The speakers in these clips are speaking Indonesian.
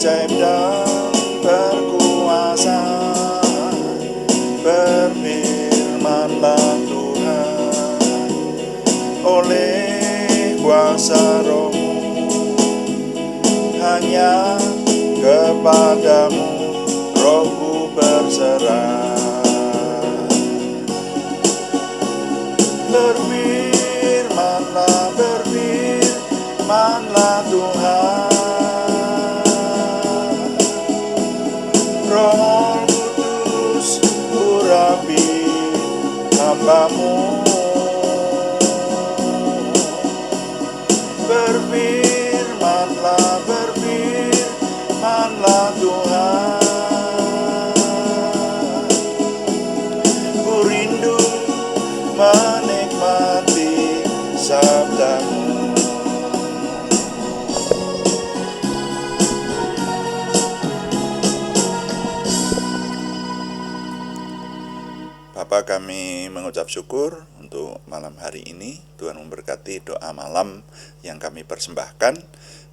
ajaib dan berkuasa, berfirmanlah Tuhan, oleh kuasa Roh-Mu, hanya kepadamu Rohku berserah. Berfirmanlah Tuhan, Roh Kudus urapi hamba-Mu. Berfirmanlah Tuhan, ku rindu menikmati sabda-Mu. Bapa, kami mengucap syukur untuk malam hari ini. Tuhan memberkati doa malam yang kami persembahkan,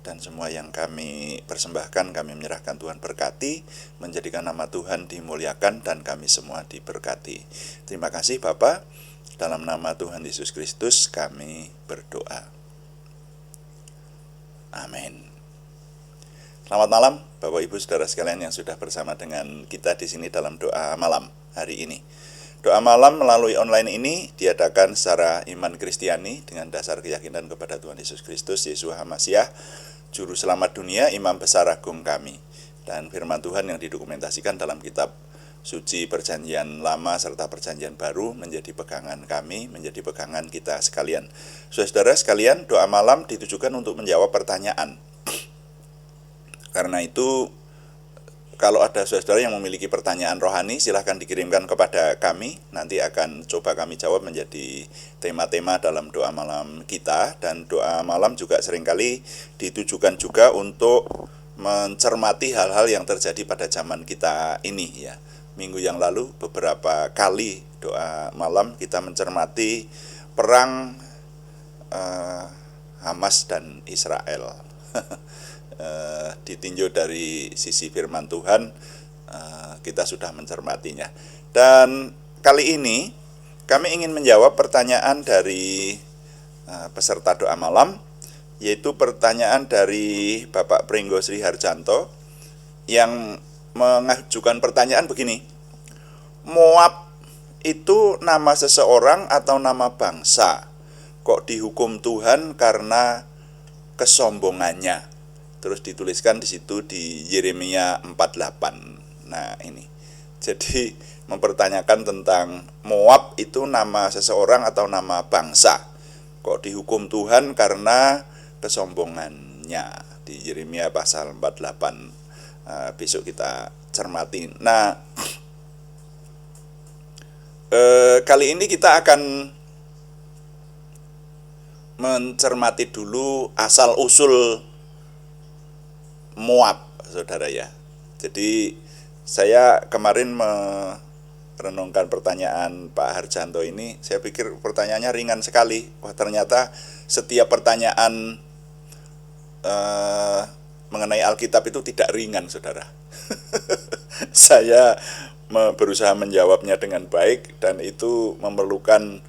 dan semua yang kami persembahkan kami menyerahkan Tuhan berkati, menjadikan nama Tuhan dimuliakan dan kami semua diberkati. Terima kasih Bapa, dalam nama Tuhan Yesus Kristus kami berdoa. Amin. Selamat malam Bapak Ibu Saudara sekalian yang sudah bersama dengan kita di sini dalam doa malam hari ini. Doa malam melalui online ini diadakan secara iman Kristiani dengan dasar keyakinan kepada Tuhan Yesus Kristus, Yeshua HaMasyiah, Juru Selamat dunia, Imam Besar Agung kami. Dan firman Tuhan yang didokumentasikan dalam kitab suci Perjanjian Lama serta Perjanjian Baru menjadi pegangan kami, menjadi pegangan kita sekalian. Saudara sekalian, doa malam ditujukan untuk menjawab pertanyaan. Karena itu, kalau ada saudara yang memiliki pertanyaan rohani, silahkan dikirimkan kepada kami. Nanti akan coba kami jawab menjadi tema-tema dalam doa malam kita. Dan doa malam juga seringkali ditujukan juga untuk mencermati hal-hal yang terjadi pada zaman kita ini ya. Minggu yang lalu beberapa kali doa malam kita mencermati perang Hamas dan Israel. Ditinjau dari sisi firman Tuhan, kita sudah mencermatinya. Dan kali ini kami ingin menjawab pertanyaan dari peserta doa malam, yaitu pertanyaan dari Bapak Pringgo Sri Harjanto yang mengajukan pertanyaan begini: Moab itu nama seseorang atau nama bangsa? Kok dihukum Tuhan karena kesombongannya? Terus dituliskan di situ di Yeremia 48. Nah, ini. Jadi mempertanyakan tentang Moab itu nama seseorang atau nama bangsa. Kok dihukum Tuhan karena kesombongannya, di Yeremia pasal 48. Besok kita cermati. Nah, kali ini kita akan mencermati dulu asal-usul Moab, saudara ya. Jadi saya kemarin merenungkan pertanyaan Pak Harjanto ini, saya pikir pertanyaannya ringan sekali. Wah, ternyata setiap pertanyaan mengenai Alkitab itu tidak ringan, saudara. Saya berusaha menjawabnya dengan baik, dan itu memerlukan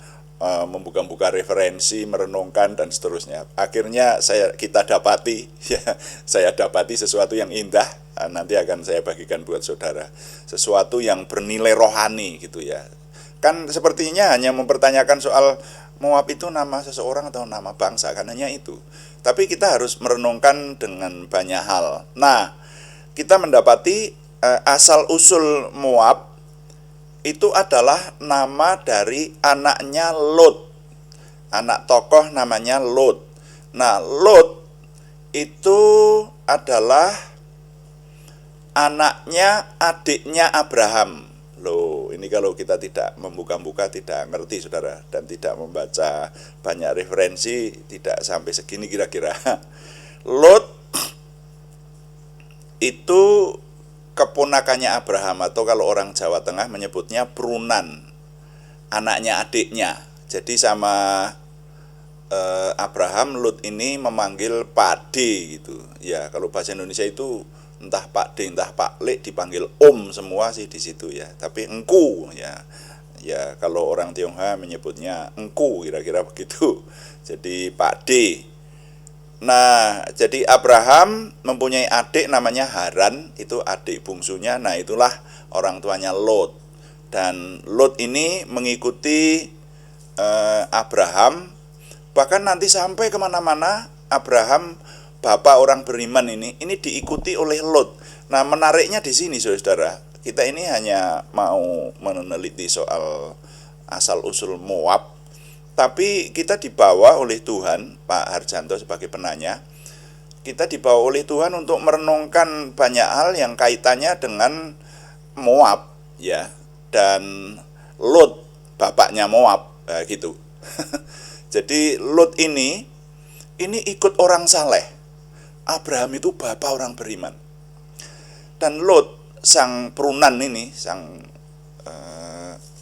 membuka-buka referensi, merenungkan dan seterusnya. Akhirnya kita dapati saya dapati sesuatu yang indah. Nanti akan saya bagikan buat saudara, sesuatu yang bernilai rohani gitu ya. Kan sepertinya hanya mempertanyakan soal Moab itu nama seseorang atau nama bangsa, kan hanya itu. Tapi kita harus merenungkan dengan banyak hal. Nah, kita mendapati asal usul Moab itu adalah nama dari anaknya Lot. Anak tokoh namanya Lot. Nah, Lot itu adalah anaknya adiknya Abraham. Loh, ini kalau kita tidak membuka-buka tidak ngerti, saudara, dan tidak membaca banyak referensi, tidak sampai segini kira-kira. Lot itu keponakannya Abraham, atau kalau orang Jawa Tengah menyebutnya Prunan, anaknya adiknya. Jadi sama Abraham, Lot ini memanggil Pade gitu. Ya, kalau bahasa Indonesia itu entah Pak D entah Pak Lek dipanggil Om semua sih di situ ya, tapi engku ya. Ya kalau orang Tionghoa menyebutnya engku, kira-kira begitu. Jadi Pak D. Nah, jadi Abraham mempunyai adik namanya Haran, itu adik bungsunya. Nah, itulah orang tuanya Lot. Dan Lot ini mengikuti Abraham, bahkan nanti sampai kemana-mana Abraham, bapak orang beriman ini diikuti oleh Lot. Nah, menariknya di sini, saudara, kita ini hanya mau meneliti soal asal-usul Moab, tapi kita dibawa oleh Tuhan, Pak Harjanto sebagai penanya, kita dibawa oleh Tuhan untuk merenungkan banyak hal yang kaitannya dengan Moab, ya, dan Lot, bapaknya Moab, gitu. Jadi Lot ini ikut orang saleh. Abraham itu bapak orang beriman. Dan Lot, sang perunan ini,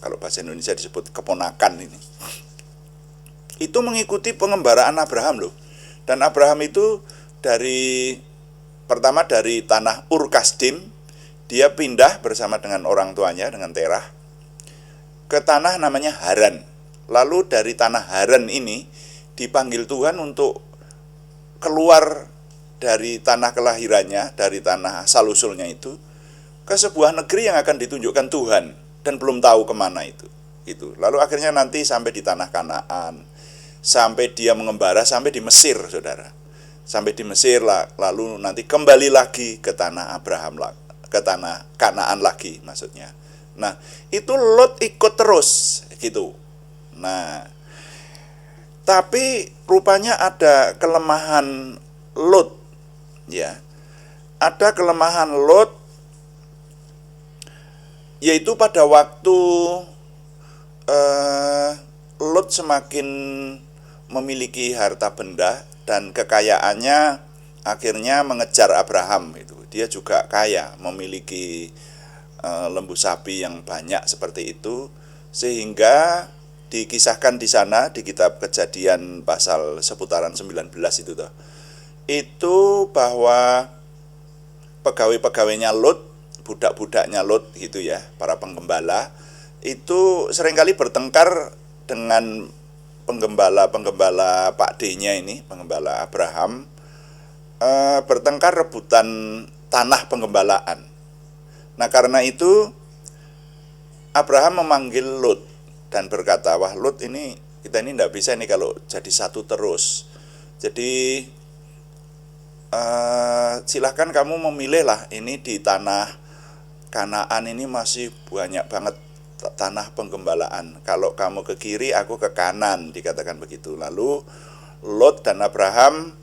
kalau bahasa Indonesia disebut keponakan ini, itu mengikuti pengembaraan Abraham loh. Dan Abraham itu pertama dari tanah Ur Kasdim, dia pindah bersama dengan orang tuanya, dengan Terah, ke tanah namanya Haran. Lalu dari tanah Haran ini dipanggil Tuhan untuk keluar dari tanah kelahirannya, dari tanah asal-usulnya itu, ke sebuah negeri yang akan ditunjukkan Tuhan, dan belum tahu kemana itu. Lalu akhirnya nanti sampai di tanah Kanaan, sampai dia mengembara sampai di Mesir, saudara. Sampai di Mesir, lalu nanti kembali lagi ke tanah Abraham, ke tanah Kanaan lagi maksudnya. Nah, itu Lot ikut terus gitu. Nah, tapi rupanya ada kelemahan Lot, ya. Ada kelemahan Lot, yaitu pada waktu Lot semakin memiliki harta benda dan kekayaannya akhirnya mengejar Abraham itu. Dia juga kaya, memiliki lembu sapi yang banyak seperti itu, sehingga dikisahkan di sana di kitab Kejadian pasal seputaran 19 itu toh. Itu bahwa pegawai-pegawainya Lot, budak-budaknya Lot gitu ya, para penggembala, itu seringkali bertengkar dengan penggembala Pak D-nya ini, penggembala Abraham, bertengkar rebutan tanah penggembalaan. Nah, karena itu Abraham memanggil Lot dan berkata, wah Lot, kita ini tidak bisa ini kalau jadi satu terus. Jadi silahkan kamu memilih lah, ini di tanah Kanaan ini masih banyak banget tanah penggembalaan. Kalau kamu ke kiri, aku ke kanan, dikatakan begitu. Lalu Lot dan Abraham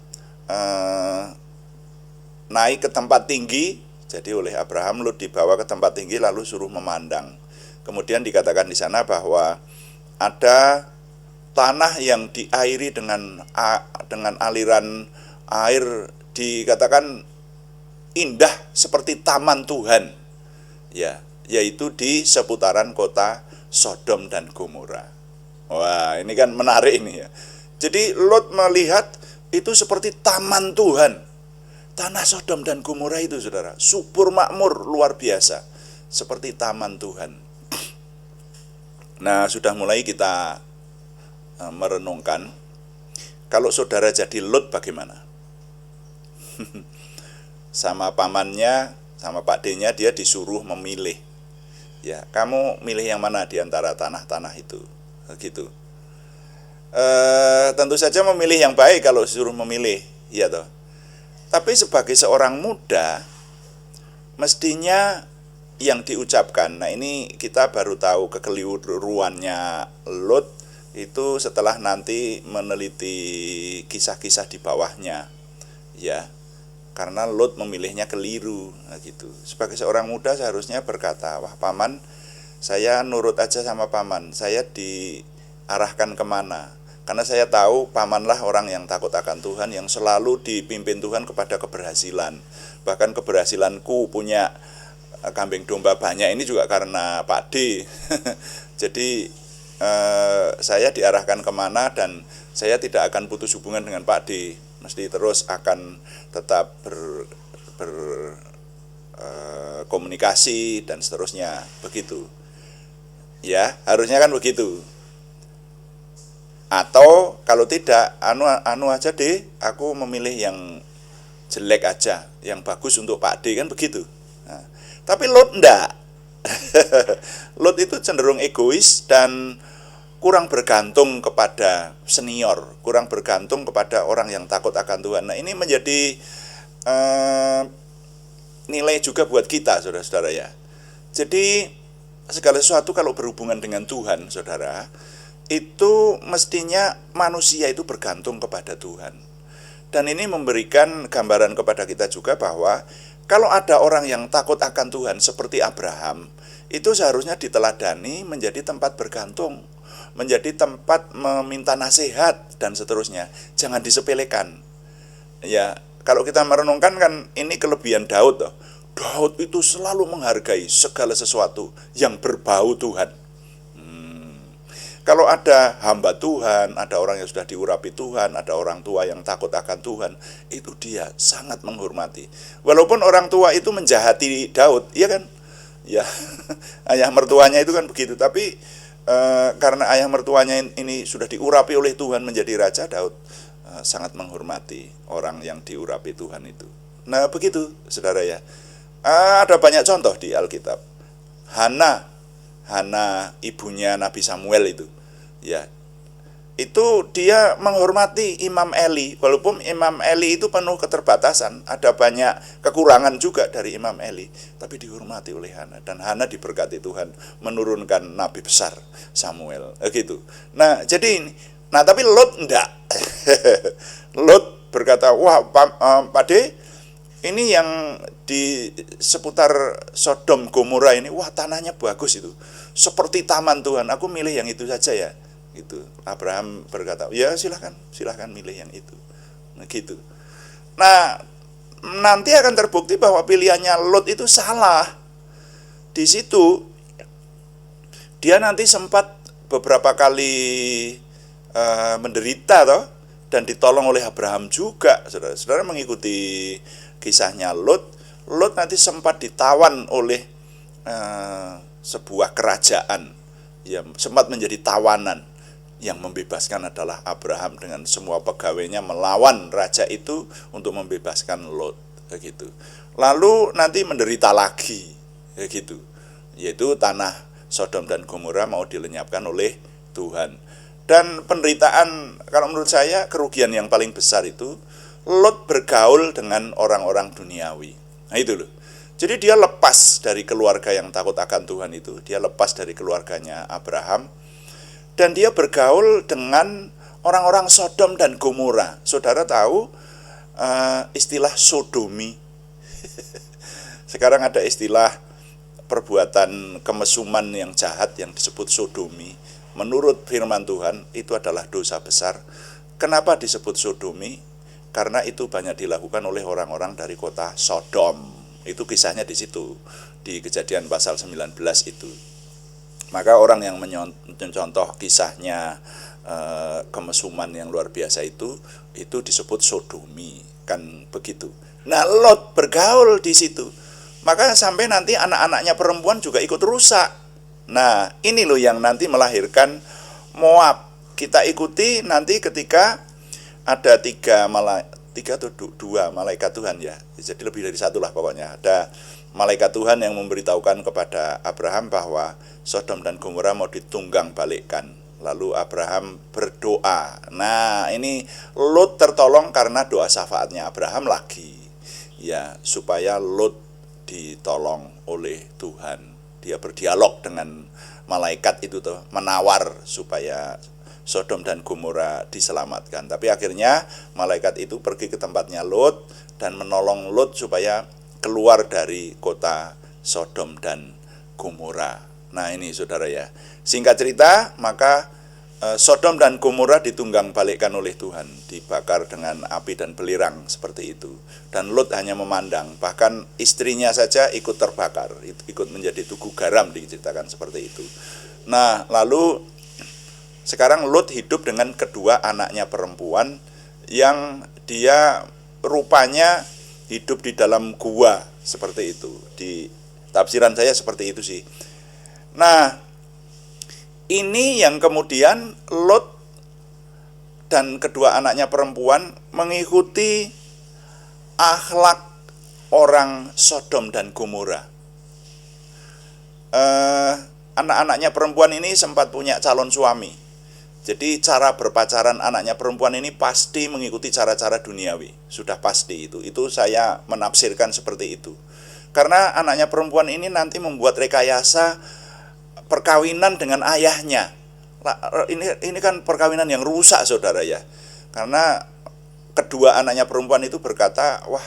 naik ke tempat tinggi. Jadi oleh Abraham, Lot dibawa ke tempat tinggi lalu suruh memandang. Kemudian dikatakan di sana bahwa ada tanah yang diairi dengan aliran air, dikatakan indah seperti taman Tuhan, ya, yaitu di seputaran kota Sodom dan Gomora. Wah, ini kan menarik ini ya. Jadi Lot melihat itu seperti taman Tuhan. Tanah Sodom dan Gomora itu, saudara, subur makmur luar biasa, seperti taman Tuhan. Nah, sudah mulai kita merenungkan, kalau saudara jadi Lot bagaimana? Sama pamannya, sama Pak D-nya, dia disuruh memilih. Ya, kamu milih yang mana di antara tanah-tanah itu, gitu. Tentu saja memilih yang baik kalau disuruh memilih, ya toh. Tapi sebagai seorang muda, mestinya yang diucapkan, nah ini kita baru tahu kekeliruannya Lot itu setelah nanti meneliti kisah-kisah di bawahnya, ya. Karena Lot memilihnya keliru, nah gitu. Sebagai seorang muda seharusnya berkata, wah paman, saya nurut aja sama paman, saya diarahkan kemana. Karena saya tahu pamanlah orang yang takut akan Tuhan, yang selalu dipimpin Tuhan kepada keberhasilan. Bahkan keberhasilanku punya kambing domba banyak ini juga karena Pak D. Jadi saya diarahkan kemana dan saya tidak akan putus hubungan dengan Pak D. Mesti terus akan tetap komunikasi dan seterusnya, begitu. Ya, harusnya kan begitu. Atau kalau tidak, anu aja deh, aku memilih yang jelek aja, yang bagus untuk Pak D, kan begitu. Nah, tapi Lot enggak. Lot itu cenderung egois dan kurang bergantung kepada senior, kurang bergantung kepada orang yang takut akan Tuhan. Nah, ini menjadi nilai juga buat kita, saudara-saudara ya. Jadi segala sesuatu kalau berhubungan dengan Tuhan, saudara, itu mestinya manusia itu bergantung kepada Tuhan. Dan ini memberikan gambaran kepada kita juga bahwa kalau ada orang yang takut akan Tuhan seperti Abraham, itu seharusnya diteladani menjadi tempat bergantung, menjadi tempat meminta nasihat dan seterusnya. Jangan disepelekan. Ya, kalau kita merenungkan kan ini kelebihan Daud loh. Daud itu selalu menghargai segala sesuatu yang berbau Tuhan. Kalau ada hamba Tuhan, ada orang yang sudah diurapi Tuhan, ada orang tua yang takut akan Tuhan, itu dia sangat menghormati. Walaupun orang tua itu menjahati Daud, iya kan? Ya, ayah mertuanya itu kan begitu. Tapi karena ayah mertuanya ini sudah diurapi oleh Tuhan menjadi raja, Daud sangat menghormati orang yang diurapi Tuhan itu. Nah, begitu, saudara ya. Ada banyak contoh di Alkitab. Hana ibunya Nabi Samuel itu, ya, itu dia menghormati Imam Eli, walaupun Imam Eli itu penuh keterbatasan, ada banyak kekurangan juga dari Imam Eli, tapi dihormati oleh Hana, dan Hana diberkati Tuhan menurunkan nabi besar Samuel, gitu. Nah, jadi tapi Lot enggak. Lot berkata, wah Pak D, ini yang di seputar Sodom Gomora ini, wah tanahnya bagus itu, seperti taman Tuhan, aku milih yang itu saja ya. Gitu. Abraham berkata, ya silahkan milih yang itu. Nah, gitu. Nah, nanti akan terbukti bahwa pilihannya Lot itu salah. Di situ dia nanti sempat beberapa kali menderita toh, dan ditolong oleh Abraham juga. Saudara mengikuti kisahnya Lot nanti sempat ditawan oleh sebuah kerajaan, ya, sempat menjadi tawanan. Yang membebaskan adalah Abraham dengan semua pegawainya melawan raja itu untuk membebaskan Lot, begitu. Lalu nanti menderita lagi, begitu. Yaitu tanah Sodom dan Gomora mau dilenyapkan oleh Tuhan. Dan penderitaan, kalau menurut saya kerugian yang paling besar itu Lot bergaul dengan orang-orang duniawi. Nah, itu loh. Jadi dia lepas dari keluarga yang takut akan Tuhan itu, dia lepas dari keluarganya Abraham, dan dia bergaul dengan orang-orang Sodom dan Gomora. Saudara tahu istilah sodomi? Sekarang ada istilah perbuatan kemesuman yang jahat yang disebut sodomi. Menurut firman Tuhan itu adalah dosa besar. Kenapa disebut sodomi? Karena itu banyak dilakukan oleh orang-orang dari kota Sodom. Itu kisahnya di situ, di Kejadian pasal 19 itu. Maka orang yang mencontoh kisahnya kemesuman yang luar biasa itu disebut sodomi, kan begitu. Nah, Lot bergaul di situ, maka sampai nanti anak-anaknya perempuan juga ikut rusak. Nah, ini loh yang nanti melahirkan Moab. Kita ikuti nanti ketika ada tiga atau dua malaikat Tuhan, ya, jadi lebih dari satu lah pokoknya. Ada malaikat Tuhan yang memberitahukan kepada Abraham bahwa Sodom dan Gomora mau ditunggang balikkan. Lalu Abraham berdoa. Nah, ini Lot tertolong karena doa syafaatnya Abraham lagi, ya, supaya Lot ditolong oleh Tuhan. Dia berdialog dengan malaikat itu tuh, menawar supaya Sodom dan Gomora diselamatkan. Tapi akhirnya malaikat itu pergi ke tempatnya Lot dan menolong Lot supaya keluar dari kota Sodom dan Gomora. Nah, ini saudara ya. Singkat cerita, maka Sodom dan Gomora ditunggang balikkan oleh Tuhan, dibakar dengan api dan belirang seperti itu. Dan Lot hanya memandang, bahkan istrinya saja ikut terbakar, ikut menjadi tugu garam, diceritakan seperti itu. Nah, lalu sekarang Lot hidup dengan kedua anaknya perempuan yang dia rupanya hidup di dalam gua, Seperti itu. Di tafsiran saya seperti itu sih. Nah, ini yang kemudian Lot dan kedua anaknya perempuan mengikuti akhlak orang Sodom dan Gomora. Anak-anaknya perempuan ini sempat punya calon suami. Jadi cara berpacaran anaknya perempuan ini pasti mengikuti cara-cara duniawi. Sudah pasti itu. Itu saya menafsirkan seperti itu. Karena anaknya perempuan ini nanti membuat rekayasa perkawinan dengan ayahnya. Ini kan perkawinan yang rusak, saudara ya. Karena kedua anaknya perempuan itu berkata, wah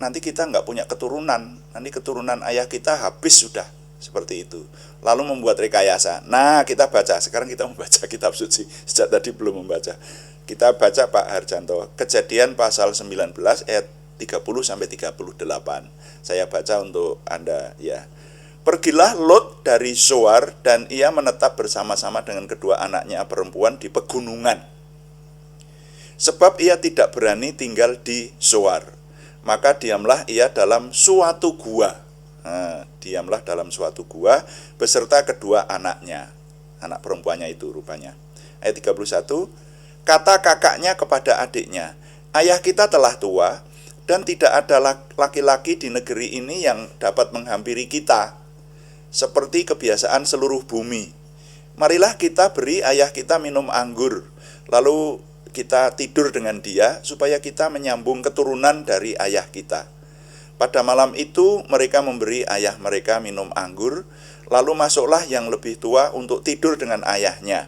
nanti kita nggak punya keturunan, nanti keturunan ayah kita habis sudah, seperti itu. Lalu membuat rekayasa. Nah, kita baca, sekarang kita membaca kitab suci. Sejak tadi belum membaca. Kita baca Pak Harjanto, Kejadian pasal 19 ayat 30 sampai 38. Saya baca untuk Anda ya. Pergilah Lot dari Zoar dan ia menetap bersama-sama dengan kedua anaknya perempuan di pegunungan. Sebab ia tidak berani tinggal di Zoar. Maka diamlah ia dalam suatu gua. Diamlah dalam suatu gua beserta kedua anaknya. Anak perempuannya itu rupanya. Ayat 31. Kata kakaknya kepada adiknya, ayah kita telah tua dan tidak ada laki-laki di negeri ini yang dapat menghampiri kita seperti kebiasaan seluruh bumi. Marilah kita beri ayah kita minum anggur, lalu kita tidur dengan dia supaya kita menyambung keturunan dari ayah kita. Pada malam itu mereka memberi ayah mereka minum anggur, lalu masuklah yang lebih tua untuk tidur dengan ayahnya.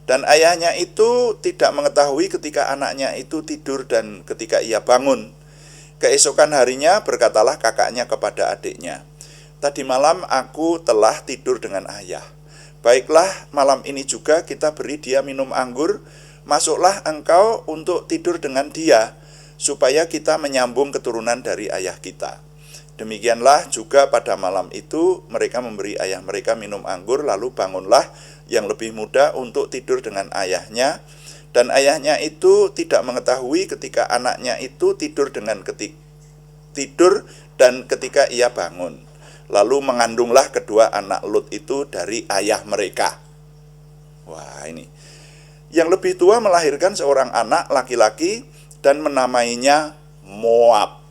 Dan ayahnya itu tidak mengetahui ketika anaknya itu tidur dan ketika ia bangun. Keesokan harinya berkatalah kakaknya kepada adiknya, tadi malam aku telah tidur dengan ayah. Baiklah, malam ini juga kita beri dia minum anggur. Masuklah engkau untuk tidur dengan dia, supaya kita menyambung keturunan dari ayah kita. Demikianlah juga pada malam itu mereka memberi ayah mereka minum anggur, lalu bangunlah yang lebih muda untuk tidur dengan ayahnya. Dan ayahnya itu tidak mengetahui ketika anaknya itu tidur dan ketika ia bangun. Lalu mengandunglah kedua anak Lot itu dari ayah mereka. Wah, ini. Yang lebih tua melahirkan seorang anak laki-laki dan menamainya Moab.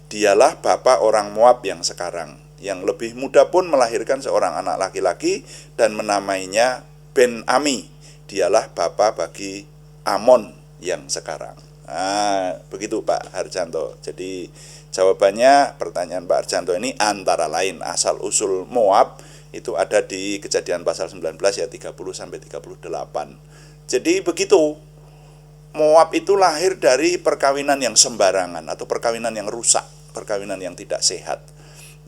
Dialah bapak orang Moab yang sekarang. Yang lebih muda pun melahirkan seorang anak laki-laki dan menamainya Ben-Ami. Dialah bapak bagi Amon yang sekarang. Nah, begitu Pak Harjanto. Jadi jawabannya pertanyaan Pak Harjanto ini antara lain asal usul Moab itu ada di Kejadian pasal 19 ya 30 sampai 38. Jadi begitu. Moab itu lahir dari perkawinan yang sembarangan atau perkawinan yang rusak, perkawinan yang tidak sehat.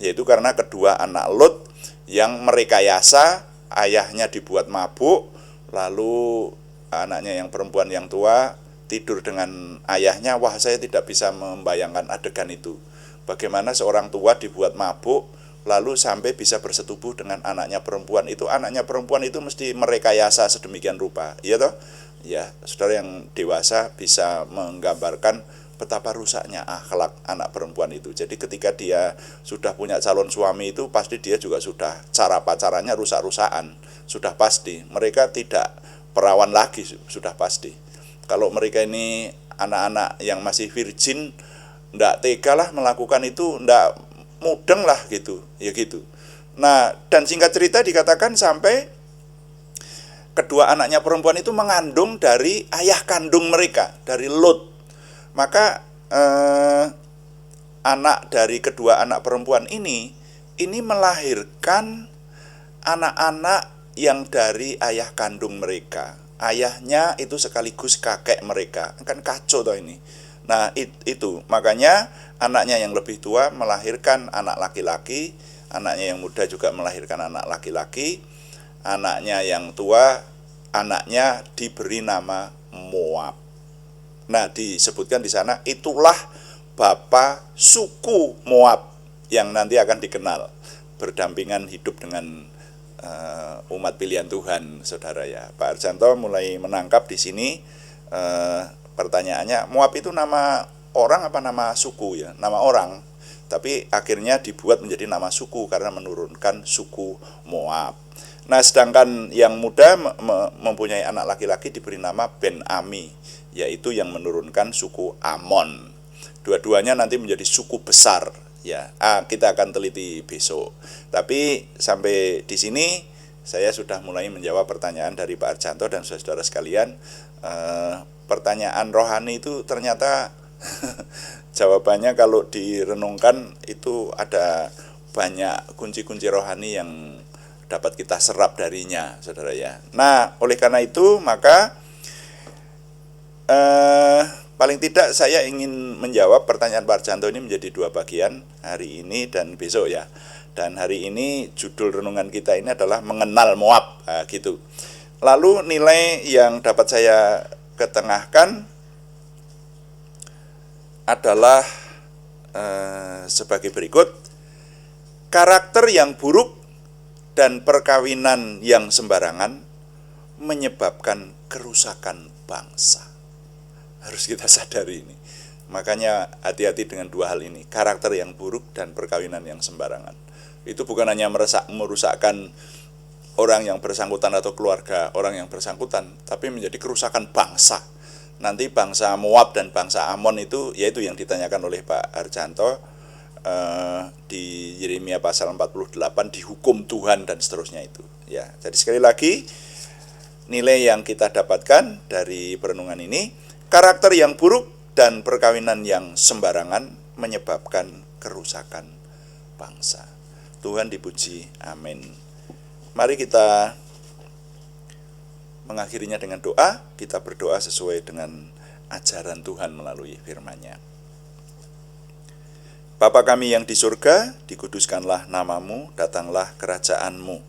Yaitu karena kedua anak Lot yang merekayasa, ayahnya dibuat mabuk, lalu anaknya yang perempuan yang tua tidur dengan ayahnya. Wah, saya tidak bisa membayangkan adegan itu. Bagaimana seorang tua dibuat mabuk lalu sampai bisa bersetubuh dengan anaknya perempuan. Itu anaknya perempuan itu mesti merekayasa sedemikian rupa, iya toh? Ya, saudara yang dewasa bisa menggambarkan betapa rusaknya akhlak anak perempuan itu. Jadi ketika dia sudah punya calon suami itu pasti dia juga sudah cara pacarannya rusak-rusakan, sudah pasti. Mereka tidak perawan lagi, sudah pasti. Kalau mereka ini anak-anak yang masih virgin, ndak tega lah melakukan itu, ndak mudeng lah gitu, ya gitu. Nah, dan singkat cerita dikatakan sampai kedua anaknya perempuan itu mengandung dari ayah kandung mereka, dari Lot. Maka anak dari kedua anak perempuan ini melahirkan anak-anak yang dari ayah kandung mereka. Ayahnya itu sekaligus kakek mereka. Kan kacau toh ini. Nah, itu makanya anaknya yang lebih tua melahirkan anak laki-laki, anaknya yang muda juga melahirkan anak laki-laki. Anaknya yang tua, anaknya diberi nama Moab. Nah, disebutkan di sana itulah bapak suku Moab yang nanti akan dikenal berdampingan hidup dengan umat pilihan Tuhan, saudara ya. Pak Harjanto mulai menangkap di sini pertanyaannya, Moab itu nama orang apa nama suku ya? Nama orang. tapi akhirnya dibuat menjadi nama suku karena menurunkan suku Moab. Nah, sedangkan yang muda mempunyai anak laki-laki diberi nama Ben-Ami, yaitu yang menurunkan suku Amon. Dua-duanya nanti menjadi suku besar, ya. Kita akan teliti besok. Tapi sampai di sini saya sudah mulai menjawab pertanyaan dari Pak Arjanto dan saudara-saudara sekalian. Pertanyaan rohani itu ternyata jawabannya kalau direnungkan itu ada banyak kunci-kunci rohani yang dapat kita serap darinya, saudara ya. Nah, oleh karena itu maka paling tidak saya ingin menjawab pertanyaan Pak Arjanto ini menjadi dua bagian, hari ini dan besok ya. Dan hari ini judul renungan kita ini adalah mengenal Moab, gitu. Lalu nilai yang dapat saya ketengahkan adalah sebagai berikut. Karakter yang buruk dan perkawinan yang sembarangan menyebabkan kerusakan bangsa. Harus kita sadari ini. Makanya hati-hati dengan dua hal ini, karakter yang buruk dan perkawinan yang sembarangan. Itu bukan hanya merusakkan orang yang bersangkutan atau keluarga orang yang bersangkutan, tapi menjadi kerusakan bangsa. Nanti bangsa Moab dan bangsa Amon itu, yaitu yang ditanyakan oleh Pak Arjanto, di Yeremia pasal 48, dihukum Tuhan dan seterusnya itu. Ya, jadi sekali lagi nilai yang kita dapatkan dari perenungan ini, karakter yang buruk dan perkawinan yang sembarangan menyebabkan kerusakan bangsa. Tuhan dipuji, amin. Mari kita mengakhirinya dengan doa. Kita berdoa sesuai dengan ajaran Tuhan melalui firman-Nya. Bapa kami yang di surga, dikuduskanlah namamu, datanglah kerajaan-Mu.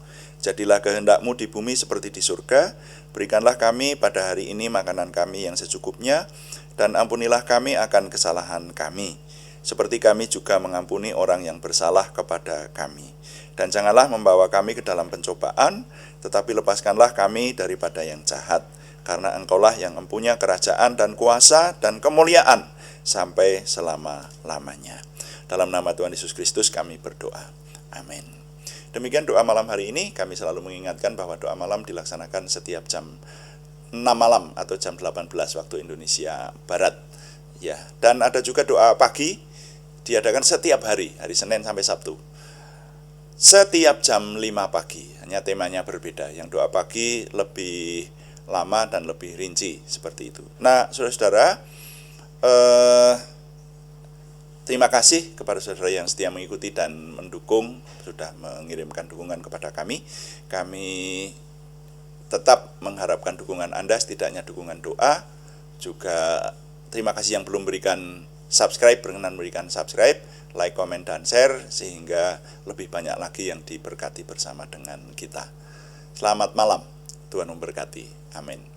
Jadilah kehendak-Mu di bumi seperti di surga. Berikanlah kami pada hari ini makanan kami yang secukupnya, dan ampunilah kami akan kesalahan kami, seperti kami juga mengampuni orang yang bersalah kepada kami. Dan janganlah membawa kami ke dalam pencobaan, tetapi lepaskanlah kami daripada yang jahat. Karena Engkaulah yang mempunyai kerajaan dan kuasa dan kemuliaan sampai selama-lamanya. Dalam nama Tuhan Yesus Kristus kami berdoa. Amin. Demikian doa malam hari ini. Kami selalu mengingatkan bahwa doa malam dilaksanakan setiap jam 6 malam atau jam 18 waktu Indonesia Barat. Ya, dan ada juga doa pagi diadakan setiap hari Senin sampai Sabtu. Setiap jam 5 pagi, hanya temanya berbeda. Yang doa pagi lebih lama dan lebih rinci seperti itu. Nah, saudara-saudara, terima kasih kepada saudara yang setia mengikuti dan mendukung, sudah mengirimkan dukungan kepada kami. Kami tetap mengharapkan dukungan Anda, setidaknya dukungan doa. Juga terima kasih yang belum berikan subscribe, berkenan berikan subscribe, like, komen, dan share, sehingga lebih banyak lagi yang diberkati bersama dengan kita. Selamat malam, Tuhan memberkati. Amin.